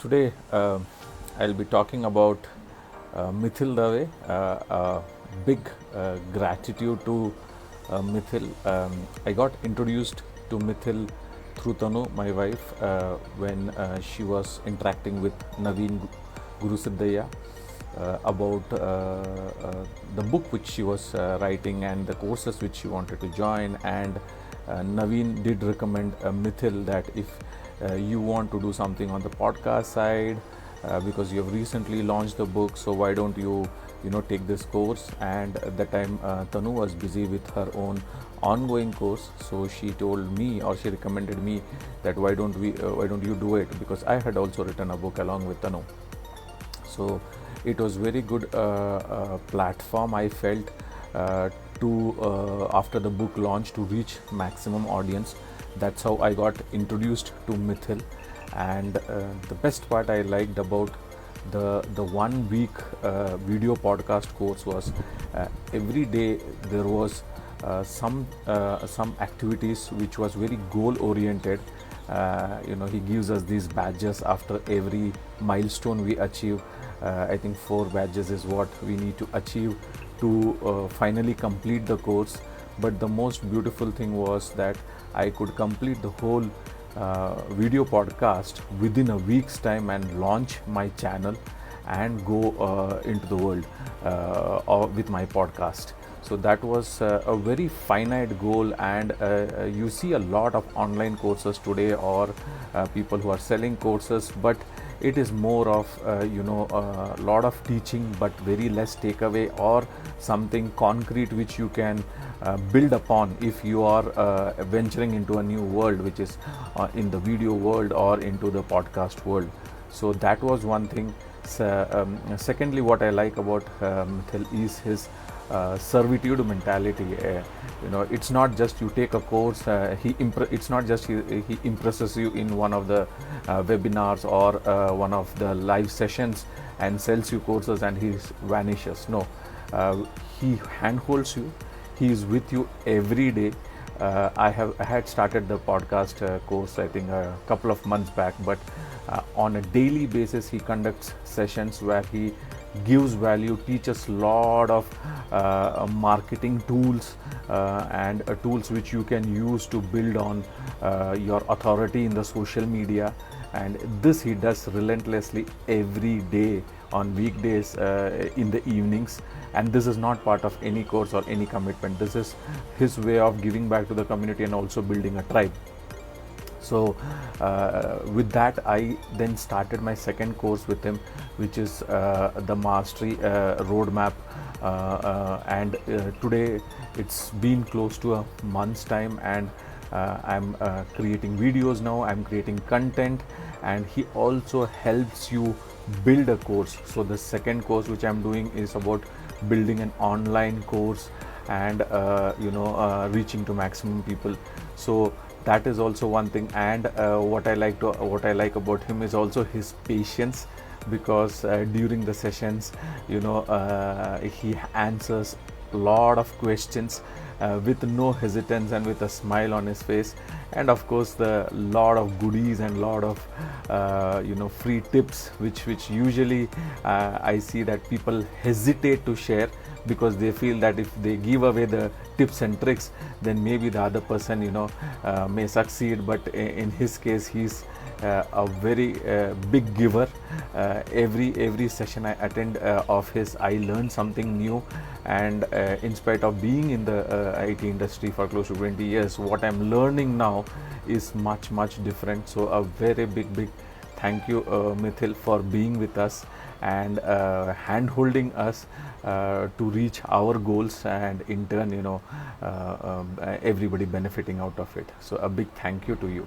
Today I'll be talking about Mithil Dave. Big gratitude to Mithil. I got introduced to Mithil through Tanu, my wife, when she was interacting with Naveen Guru Siddhaya about the book which she was writing and the courses which she wanted to join. And Naveen did recommend Mithil that if you want to do something on the podcast side, because you have recently launched the book, so why don't you take this course? And at that time Tanu was busy with her own ongoing course, so she told me, or she recommended me, that why don't you do it, because I had also written a book along with Tanu. So it was very good platform, I felt, to after the book launch, to reach maximum audience. That's how I got introduced to Mithil. And the best part I liked about the 1 week video podcast course was every day there was some activities which was very goal oriented. He gives us these badges after every milestone we achieve. I think 4 badges is what we need to achieve to finally complete the course. But the most beautiful thing was that I could complete the whole video podcast within a week's time and launch my channel and go into the world with my podcast. So that was a very finite goal. And you see a lot of online courses today, or people who are selling courses, but it is more of a lot of teaching but very less takeaway, or something concrete which you can build upon if you are venturing into a new world, which is in the video world or into the podcast world. So that was one thing. Secondly, what I like about Mithil is his servitude mentality. It's not just you take a course, it's not just he impresses you in one of the webinars or one of the live sessions and sells you courses and he vanishes. No, he handholds you, he is with you every day. I had started the podcast course, I think a couple of months back, but on a daily basis he conducts sessions where he gives value, teaches a lot of marketing tools and tools which you can use to build on your authority in the social media. And this he does relentlessly every day on weekdays in the evenings. And this is not part of any course or any commitment. This is his way of giving back to the community and also building a tribe. So with that, I then started my second course with him, which is the Mastery Roadmap. And today it's been close to a month's time, and I'm creating videos now, I'm creating content, and he also helps you build a course. So the second course which I'm doing is about building an online course and reaching to maximum people. So that is also one thing. And what I like about him is also his patience, because during the sessions he answers a lot of questions with no hesitance and with a smile on his face. And of course the lot of goodies and lot of free tips which usually I see that people hesitate to share, because they feel that if they give away the tips and tricks, then maybe the other person may succeed. But in his case, he's a very big giver. Every session I attend of his, I learn something new. And in spite of being in the IT industry for close to 20 years, what I'm learning now is much different. So a very big thank you, Mithil, for being with us and hand-holding us to reach our goals, and in turn everybody benefiting out of it. So a big thank you to you.